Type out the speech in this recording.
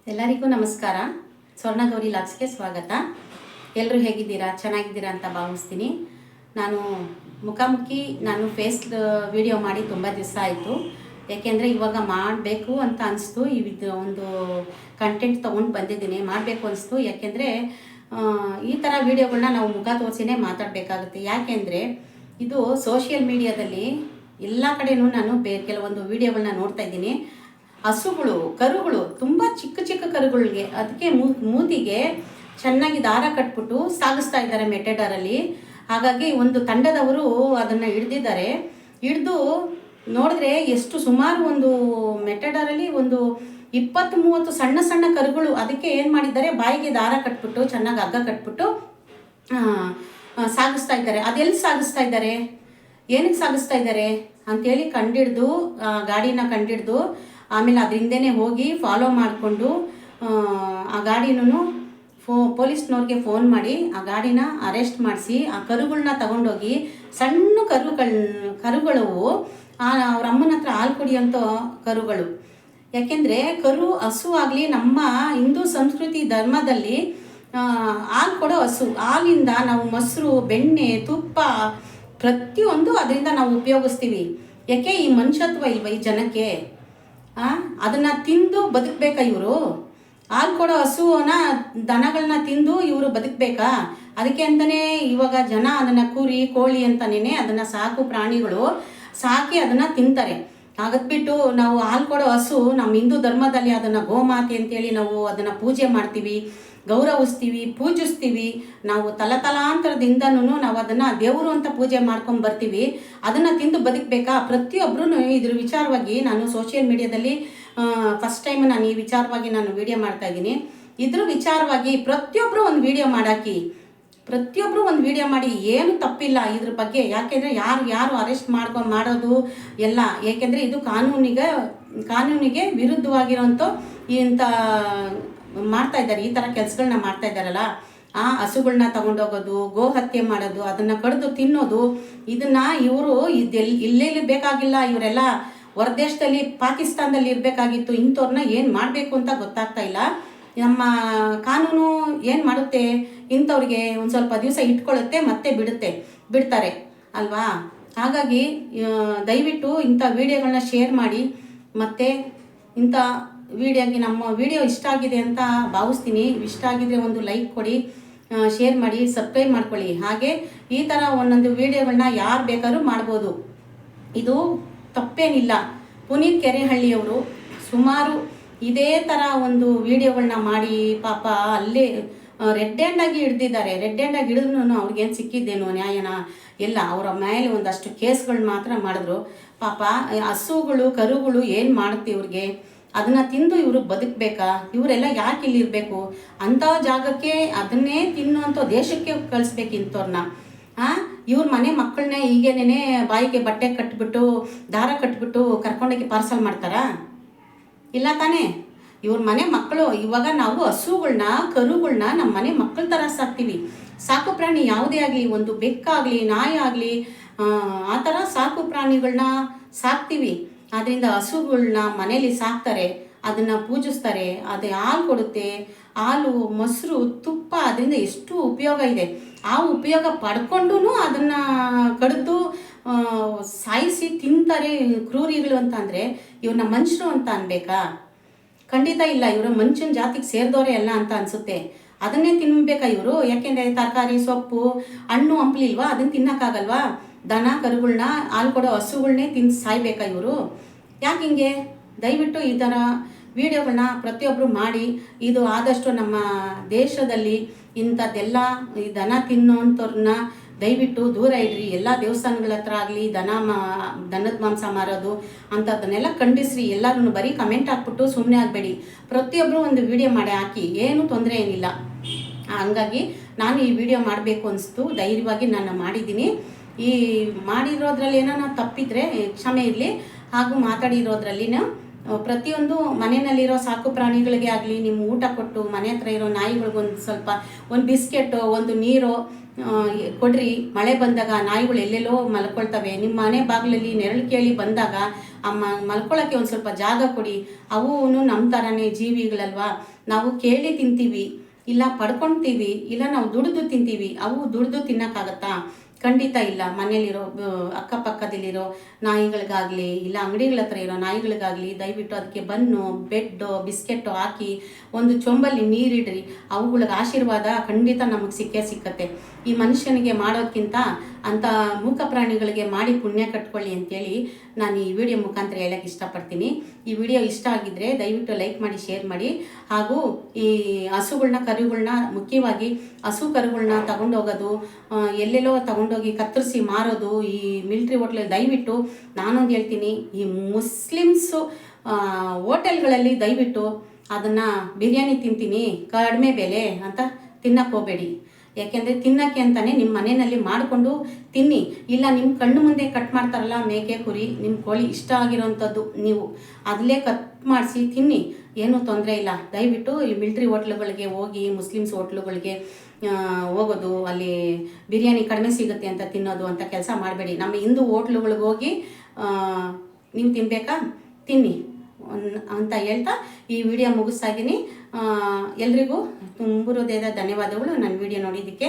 ಎಲ್ಲರಿಗೂ ನಮಸ್ಕಾರ. ಸ್ವರ್ಣಗೌರಿ ಲಾಕ್ಸ್ಗೆ ಸ್ವಾಗತ. ಎಲ್ಲರೂ ಹೇಗಿದ್ದೀರಾ? ಚೆನ್ನಾಗಿದ್ದೀರಾ ಅಂತ ಭಾವಿಸ್ತೀನಿ. ನಾನು ಫೇಸ್ ವಿಡಿಯೋ ಮಾಡಿ ತುಂಬ ದಿವಸ ಆಯಿತು. ಯಾಕೆಂದರೆ ಇವಾಗ ಮಾಡಬೇಕು ಅಂತ ಅನಿಸ್ತು. ಇದು ಒಂದು ಕಂಟೆಂಟ್ ತೊಗೊಂಡು ಬಂದಿದ್ದೀನಿ, ಮಾಡಬೇಕು ಅನಿಸ್ತು. ಯಾಕೆಂದರೆ ಈ ಥರ ವಿಡಿಯೋಗಳನ್ನ ನಾವು ಮುಖ ತೋರಿಸಿನೇ ಮಾತಾಡಬೇಕಾಗುತ್ತೆ. ಯಾಕೆಂದರೆ ಇದು ಸೋಷಿಯಲ್ ಮೀಡಿಯಾದಲ್ಲಿ ಎಲ್ಲ ಕಡೆಯೂ ನಾನು ಕೆಲವೊಂದು ವಿಡಿಯೋಗಳನ್ನ ನೋಡ್ತಾ ಇದ್ದೀನಿ. ಹಸುಗಳು, ಕರುಗಳು, ತುಂಬ ಚಿಕ್ಕ ಚಿಕ್ಕ ಕರುಗಳಿಗೆ ಅದಕ್ಕೆ ಮೂತಿಗೆ ಚೆನ್ನಾಗಿ ದಾರ ಕಟ್ಬಿಟ್ಟು ಸಾಗಿಸ್ತಾ ಇದ್ದಾರೆ ಮೆಟೆಡರಲ್ಲಿ. ಹಾಗಾಗಿ ಒಂದು ತಂಡದವರು ಅದನ್ನು ಹಿಡ್ದಿದ್ದಾರೆ. ಹಿಡಿದು ನೋಡಿದ್ರೆ ಎಷ್ಟು ಸುಮಾರು ಒಂದು ಮೆಟೆಡರಲ್ಲಿ ಒಂದು 20-30 ಸಣ್ಣ ಸಣ್ಣ ಕರುಗಳು. ಅದಕ್ಕೆ ಏನು ಮಾಡಿದ್ದಾರೆ, ಬಾಯಿಗೆ ದಾರ ಕಟ್ಬಿಟ್ಟು ಚೆನ್ನಾಗಿ ಹಗ್ಗ ಕಟ್ಬಿಟ್ಟು ಸಾಗಿಸ್ತಾ ಇದ್ದಾರೆ. ಅದೆಲ್ಲಿ ಸಾಗಿಸ್ತಾ ಇದ್ದಾರೆ, ಏನಕ್ಕೆ ಸಾಗಿಸ್ತಾ ಇದ್ದಾರೆ ಅಂಥೇಳಿ ಕಂಡಿಡ್ದು ಗಾಡಿನ ಕಂಡಿಡ್ದು ಆಮೇಲೆ ಅದರಿಂದನೇ ಹೋಗಿ ಫಾಲೋ ಮಾಡಿಕೊಂಡು ಆ ಗಾಡಿನೂ ಪೊಲೀಸ್ನವ್ರಿಗೆ ಫೋನ್ ಮಾಡಿ ಆ ಗಾಡಿನ ಅರೆಸ್ಟ್ ಮಾಡಿಸಿ ಆ ಕರುಗಳನ್ನ ತಗೊಂಡೋಗಿ ಸಣ್ಣ ಕರುಗಳು ಅವ್ರ ಅಮ್ಮನ ಹತ್ರ ಹಾಲು ಕುಡಿಯೋಂಥ ಕರುಗಳು. ಯಾಕೆಂದರೆ ಹಸು ಆಗಲಿ ನಮ್ಮ ಹಿಂದೂ ಸಂಸ್ಕೃತಿ ಧರ್ಮದಲ್ಲಿ ಹಾಲು ಕೊಡೋ ಹಸು, ಹಾಲಿಂದ ನಾವು ಮೊಸರು, ಬೆಣ್ಣೆ, ತುಪ್ಪ ಪ್ರತಿಯೊಂದು ಅದರಿಂದ ನಾವು ಉಪಯೋಗಿಸ್ತೀವಿ. ಯಾಕೆ ಈ ಮನುಷ್ಯತ್ವ ಇಲ್ವ ಈ ಜನಕ್ಕೆ? ಅದನ್ನು ತಿಂದು ಬದುಕಬೇಕಾ ಇವರು? ಹಾಲು ಕೊಡೋ ಹಸುವನ್ನ ದನಗಳನ್ನ ತಿಂದು ಇವರು ಬದುಕಬೇಕಾ? ಅದಕ್ಕೆ ಅಂತಲೇ ಇವಾಗ ಜನ ಅದನ್ನು ಕುರಿ, ಕೋಳಿ ಅಂತಲೇ ಅದನ್ನು ಸಾಕು ಪ್ರಾಣಿಗಳು ಸಾಕಿ ಅದನ್ನು ತಿಂತಾರೆ. ಹಾಗದ್ಬಿಟ್ಟು ನಾವು ಹಾಲು ಕೊಡೋ ಹಸು ನಮ್ಮ ಹಿಂದೂ ಧರ್ಮದಲ್ಲಿ ಅದನ್ನು ಗೋಮಾತೆ ಅಂತೇಳಿ ನಾವು ಅದನ್ನು ಪೂಜೆ ಮಾಡ್ತೀವಿ, ಗೌರವಿಸ್ತೀವಿ, ಪೂಜಿಸ್ತೀವಿ. ನಾವು ತಲತಲಾಂತರದಿಂದನೂ ನಾವು ಅದನ್ನು ದೇವರು ಅಂತ ಪೂಜೆ ಮಾಡ್ಕೊಂಡು ಬರ್ತೀವಿ. ಅದನ್ನು ತಿಂದು ಬದುಕಬೇಕಾ? ಪ್ರತಿಯೊಬ್ಬರೂ ಇದ್ರ ವಿಚಾರವಾಗಿ ನಾನು ಸೋಷಿಯಲ್ ಮೀಡಿಯಾದಲ್ಲಿ ಫಸ್ಟ್ ಟೈಮ್ ನಾನು ಈ ವಿಚಾರವಾಗಿ ನಾನು ವಿಡಿಯೋ ಮಾಡ್ತಾ ಇದ್ದೀನಿ. ಇದ್ರ ವಿಚಾರವಾಗಿ ಪ್ರತಿಯೊಬ್ಬರು ಒಂದು ವಿಡಿಯೋ ಮಾಡಾಕಿ, ಪ್ರತಿಯೊಬ್ಬರು ಒಂದು ವಿಡಿಯೋ ಮಾಡಿ, ಏನು ತಪ್ಪಿಲ್ಲ ಇದ್ರ ಬಗ್ಗೆ. ಯಾಕೆಂದರೆ ಯಾರು ಅರೆಸ್ಟ್ ಮಾಡೋದು ಎಲ್ಲ, ಏಕೆಂದರೆ ಇದು ಕಾನೂನಿಗೆ ವಿರುದ್ಧವಾಗಿರೋಂಥ ಇಂಥ ಮಾಡ್ತಾ ಇದ್ದಾರೆ. ಈ ಥರ ಕೆಲಸಗಳನ್ನ ಮಾಡ್ತಾ ಇದ್ದಾರಲ್ಲ, ಆ ಹಸುಗಳನ್ನ ತಗೊಂಡೋಗೋದು, ಗೋ ಹತ್ಯೆ ಮಾಡೋದು, ಅದನ್ನು ಕಡಿದು ತಿನ್ನೋದು, ಇದನ್ನು ಇವರು ಇಲ್ಲೇ ಬೇಕಾಗಿಲ್ಲ. ಇವರೆಲ್ಲ ಹೊರದೇಶದಲ್ಲಿ ಪಾಕಿಸ್ತಾನದಲ್ಲಿ ಇರಬೇಕಾಗಿತ್ತು. ಇಂಥವ್ರನ್ನ ಏನು ಮಾಡಬೇಕು ಅಂತ ಗೊತ್ತಾಗ್ತಾ ಇಲ್ಲ. ನಮ್ಮ ಕಾನೂನು ಏನು ಮಾಡುತ್ತೆ, ಇಂಥವ್ರಿಗೆ ಒಂದು ಸ್ವಲ್ಪ ದಿವಸ ಇಟ್ಕೊಳ್ಳುತ್ತೆ, ಮತ್ತೆ ಬಿಡ್ತಾರೆ ಅಲ್ವಾ? ಹಾಗಾಗಿ ದಯವಿಟ್ಟು ಇಂಥ ವಿಡಿಯೋಗಳನ್ನ ಶೇರ್ ಮಾಡಿ. ಮತ್ತು ಇಂಥ ನಮ್ಮ ವಿಡಿಯೋ ಇಷ್ಟ ಆಗಿದೆ ಅಂತ ಭಾವಿಸ್ತೀನಿ. ಇಷ್ಟ ಆಗಿದ್ರೆ ಒಂದು ಲೈಕ್ ಕೊಡಿ, ಶೇರ್ ಮಾಡಿ, ಸಬ್ಸ್ಕ್ರೈಬ್ ಮಾಡ್ಕೊಳ್ಳಿ. ಹಾಗೆ ಈ ಥರ ಒಂದೊಂದು ವಿಡಿಯೋಗಳನ್ನ ಯಾರು ಬೇಕಾದ್ರೂ ಮಾಡ್ಬೋದು, ಇದು ತಪ್ಪೇನಿಲ್ಲ. ಪುನೀತ್ ಕೆರೆಹಳ್ಳಿಯವರು ಸುಮಾರು ಇದೇ ಥರ ಒಂದು ವಿಡಿಯೋಗಳನ್ನ ಮಾಡಿ ಪಾಪ ಅಲ್ಲೇ ರೆಡ್ ಹ್ಯಾಂಡಾಗಿ ಹಿಡ್ದಿದ್ದಾರೆ. ರೆಡ್ ಹ್ಯಾಂಡಾಗಿ ಹಿಡಿದ್ರೂ ಅವ್ರಿಗೇನು ಸಿಕ್ಕಿದ್ದೇನೋ ನ್ಯಾಯನ ಎಲ್ಲ, ಅವರ ಮೇಲೆ ಒಂದಷ್ಟು ಕೇಸ್ಗಳು ಮಾತ್ರ ಮಾಡಿದ್ರು. ಪಾಪ ಹಸುಗಳು, ಕರುಗಳು ಏನು ಮಾಡುತ್ತೆ ಇವ್ರಿಗೆ? ಅದನ್ನು ತಿಂದು ಇವರು ಬದುಕಬೇಕಾ? ಇವರೆಲ್ಲ ಯಾಕೆ ಇಲ್ಲಿರಬೇಕು? ಅಂಥ ಜಾಗಕ್ಕೆ ಅದನ್ನೇ ತಿನ್ನುವಂಥ ದೇಶಕ್ಕೆ ಕಳಿಸ್ಬೇಕು ಇಂಥವ್ರನ್ನ. ಇವ್ರ ಮನೆ ಮಕ್ಕಳನ್ನೇ ಈಗೇನೇ ಬಾಯಿಗೆ ಬಟ್ಟೆ ಕಟ್ಬಿಟ್ಟು ದಾರ ಕಟ್ಬಿಟ್ಟು ಕರ್ಕೊಂಡೋಗಿ ಪಾರ್ಸಲ್ ಮಾಡ್ತಾರಾ? ಇಲ್ಲ ತಾನೇ? ಇವ್ರ ಮನೆ ಮಕ್ಕಳು. ಇವಾಗ ನಾವು ಹಸುಗಳನ್ನ, ಕರುಗಳನ್ನ ನಮ್ಮ ಮನೆ ಮಕ್ಕಳ ಥರ ಸಾಕ್ತೀವಿ. ಸಾಕು ಪ್ರಾಣಿ ಯಾವುದೇ ಆಗಲಿ, ಒಂದು ಬೆಕ್ಕಾಗಲಿ, ನಾಯಿ ಆಗಲಿ, ಆ ಥರ ಸಾಕು ಪ್ರಾಣಿಗಳನ್ನ ಸಾಕ್ತೀವಿ. ಅದರಿಂದ ಹಸುಗಳನ್ನ ಮನೇಲಿ ಸಾಕ್ತಾರೆ, ಅದನ್ನು ಪೂಜಿಸ್ತಾರೆ, ಅದು ಹಾಲು ಕೊಡುತ್ತೆ. ಹಾಲು, ಮೊಸರು, ತುಪ್ಪ, ಅದರಿಂದ ಎಷ್ಟು ಉಪಯೋಗ ಇದೆ. ಆ ಉಪಯೋಗ ಪಡ್ಕೊಂಡು ಅದನ್ನು ಕಡಿದು ಸಾಯಿಸಿ ತಿಂತಾರೆ ಕ್ರೂರಿಗಳು ಅಂತ ಅಂದರೆ ಇವ್ರನ್ನ ಮನುಷ್ಯರು ಅಂತ ಅನ್ಬೇಕಾ? ಖಂಡಿತ ಇಲ್ಲ. ಇವರು ಮನುಷ್ಯನ ಜಾತಿಗೆ ಸೇರಿದವರೇ ಅಲ್ಲ ಅಂತ ಅನಿಸುತ್ತೆ. ಅದನ್ನೇ ತಿನ್ನಬೇಕಾ ಇವರು? ಯಾಕೆಂದರೆ ತರಕಾರಿ, ಸೊಪ್ಪು, ಹಣ್ಣು, ಹಂಪಲಿಲ್ವಾ? ಅದನ್ನು ತಿನ್ನೋಕ್ಕಾಗಲ್ವಾ? ದನ ಕರುಗಳನ್ನ, ಹಾಲು ಕೊಡೋ ಹಸುಗಳನ್ನೇ ತಿಂದು ಸಾಯ್ಬೇಕಾ ಇವರು? ಯಾಕೆ ಹಿಂಗೆ? ದಯವಿಟ್ಟು ಈ ಥರ ವಿಡಿಯೋಗಳನ್ನ ಪ್ರತಿಯೊಬ್ಬರು ಮಾಡಿ. ಇದು ಆದಷ್ಟು ನಮ್ಮ ದೇಶದಲ್ಲಿ ಇಂಥದ್ದೆಲ್ಲ ಈ ದನ ತಿನ್ನೋಂಥವ್ರನ್ನ ದಯವಿಟ್ಟು ದೂರ ಇಡ್ರಿ. ಎಲ್ಲ ದೇವಸ್ಥಾನಗಳ ಹತ್ರ ಆಗಲಿ ದನದ ಮಾಂಸ ಮಾರೋದು ಅಂಥದ್ದನ್ನೆಲ್ಲ ಖಂಡಿಸ್ರಿ. ಎಲ್ಲರೂ ಬರೀ ಕಮೆಂಟ್ ಹಾಕ್ಬಿಟ್ಟು ಸುಮ್ಮನೆ ಆಗಬೇಡಿ. ಪ್ರತಿಯೊಬ್ಬರು ಒಂದು ವಿಡಿಯೋ ಮಾಡಿ ಹಾಕಿ, ಏನು ತೊಂದರೆ ಏನಿಲ್ಲ. ಹಂಗಾಗಿ ನಾನು ಈ ವಿಡಿಯೋ ಮಾಡಬೇಕು ಅನಿಸ್ತು, ಧೈರ್ಯವಾಗಿ ನಾನು ಮಾಡಿದ್ದೀನಿ. ಈ ಮಾಡಿರೋದ್ರಲ್ಲಿ ಏನೋ ತಪ್ಪಿದ್ರೆ ಕ್ಷಮೆ ಇರಲಿ. ಹಾಗೂ ಮಾತಾಡಿರೋದ್ರಲ್ಲಿನ ಪ್ರತಿಯೊಂದು ಮನೆಯಲ್ಲಿರೋ ಸಾಕು ಪ್ರಾಣಿಗಳಿಗೆ ಆಗಲಿ ನಿಮ್ಮ ಊಟ ಕೊಟ್ಟು, ಮನೆ ಹತ್ರ ಇರೋ ನಾಯಿಗಳಿಗೊಂದು ಸ್ವಲ್ಪ ಒಂದು ಬಿಸ್ಕೆಟು, ಒಂದು ನೀರು ಕೊಡ್ರಿ. ಮಳೆ ಬಂದಾಗ ನಾಯಿಗಳು ಎಲ್ಲೆಲ್ಲೋ ಮಲ್ಕೊಳ್ತವೆ. ನಿಮ್ಮ ಮನೆ ಬಾಗಿಲಲ್ಲಿ ನೆರಳು ಕೇಳಿ ಬಂದಾಗ ಮಲ್ಕೊಳ್ಳೋಕ್ಕೆ ಒಂದು ಸ್ವಲ್ಪ ಜಾಗ ಕೊಡಿ. ಅವು ನಮ್ಮ ಥರನೇ ಜೀವಿಗಳಲ್ವಾ, ನಾವು ಕೇಳಿ ತಿಂತೀವಿ, ಇಲ್ಲ ಪಡ್ಕೊಳ್ತೀವಿ, ಇಲ್ಲ ನಾವು ದುಡಿದು ತಿಂತೀವಿ. ಅವು ದುಡಿದು ತಿನ್ನೋಕ್ಕಾಗತ್ತಾ? ಖಂಡಿತ ಇಲ್ಲ. ಮನೇಲಿರೋ ಅಕ್ಕಪಕ್ಕದಲ್ಲಿರೋ ನಾಯಿಗಳಿಗಾಗಲಿ, ಇಲ್ಲ ಅಂಗಡಿಗಳ ಹತ್ರ ಇರೋ ನಾಯಿಗಳಿಗಾಗಲಿ ದಯವಿಟ್ಟು ಅದಕ್ಕೆ ಬನ್ನು, ಬೆಡ್ಡು, ಬಿಸ್ಕೆಟ್ಟು ಹಾಕಿ ಒಂದು ಚೊಂಬಲ್ಲಿ ನೀರಿಡ್ರಿ. ಅವುಗಳಿಗೆ ಆಶೀರ್ವಾದ ಖಂಡಿತ ನಮಗೆ ಸಿಕ್ಕೇ ಸಿಕ್ಕತ್ತೆ. ಈ ಮನುಷ್ಯನಿಗೆ ಮಾಡೋದಕ್ಕಿಂತ ಅಂಥ ಮೂಕ ಪ್ರಾಣಿಗಳಿಗೆ ಮಾಡಿ ಪುಣ್ಯ ಕಟ್ಕೊಳ್ಳಿ ಅಂತೇಳಿ ನಾನು ಈ ವಿಡಿಯೋ ಮುಖಾಂತರ ಹೇಳೋಕ್ಕೆ ಇಷ್ಟಪಡ್ತೀನಿ. ಈ ವಿಡಿಯೋ ಇಷ್ಟ ಆಗಿದ್ದರೆ ದಯವಿಟ್ಟು ಲೈಕ್ ಮಾಡಿ, ಶೇರ್ ಮಾಡಿ. ಹಾಗೂ ಈ ಹಸುಗಳ್ನ, ಕರುಗಳ್ನ, ಮುಖ್ಯವಾಗಿ ಹಸು ಕರುಗಳ್ನ ತಗೊಂಡೋಗೋದು, ಎಲ್ಲೆಲ್ಲೋ ತಗೊಂಡೋಗಿ ಕತ್ತರಿಸಿ ಮಾರೋದು ಈ ಮಿಲ್ಟ್ರಿ ಹೋಟ್ಲಲ್ಲಿ ದಯವಿಟ್ಟು ನಾನೊಂದು ಹೇಳ್ತೀನಿ, ಈ ಮುಸ್ಲಿಮ್ಸು ಹೋಟೆಲ್ಗಳಲ್ಲಿ ದಯವಿಟ್ಟು ಅದನ್ನು ಬಿರಿಯಾನಿ ತಿಂತೀನಿ ಕಡಿಮೆ ಬೆಲೆ ಅಂತ ತಿನ್ನಕ್ಕೆ ಹೋಗಬೇಡಿ. ಯಾಕೆಂದರೆ ತಿನ್ನೋಕ್ಕೆ ಅಂತಲೇ ನಿಮ್ಮ ಮನೆಯಲ್ಲಿ ಮಾಡಿಕೊಂಡು ತಿನ್ನಿ. ಇಲ್ಲ ನಿಮ್ಮ ಕಣ್ಣು ಮುಂದೆ ಕಟ್ ಮಾಡ್ತಾರಲ್ಲ ಮೇಕೆ, ಕುರಿ, ನಿಮ್ಮ ಕೋಳಿ ಇಷ್ಟ ಆಗಿರೋವಂಥದ್ದು ನೀವು ಅದಲ್ಲೇ ಕಟ್ ಮಾಡಿಸಿ ತಿನ್ನಿ, ಏನೂ ತೊಂದರೆ ಇಲ್ಲ. ದಯವಿಟ್ಟು ಈ ಮಿಲ್ಟ್ರಿ ಹೋಟ್ಲುಗಳಿಗೆ ಹೋಗಿ, ಮುಸ್ಲಿಮ್ಸ್ ಹೋಟ್ಲುಗಳಿಗೆ ಹೋಗೋದು, ಅಲ್ಲಿ ಬಿರಿಯಾನಿ ಕಡಿಮೆ ಸಿಗುತ್ತೆ ಅಂತ ತಿನ್ನೋದು ಅಂತ ಕೆಲಸ ಮಾಡಬೇಡಿ. ನಮ್ಮ ಹಿಂದೂ ಹೋಟ್ಲುಗಳಿಗೆ ಹೋಗಿ ನೀವು ತಿನ್ನಬೇಕಾ, ತಿನ್ನಿ ಅಂತ ಹೇಳ್ತಾ ಈ ವಿಡಿಯೋ ಮುಗಿಸ್ತಾ ಇದ್ದೀನಿ. ಎಲ್ರಿಗೂ ತುಂಬ ಹೃದಯದ ಧನ್ಯವಾದಗಳು ನನ್ನ ವಿಡಿಯೋ ನೋಡಿದ್ದಕ್ಕೆ.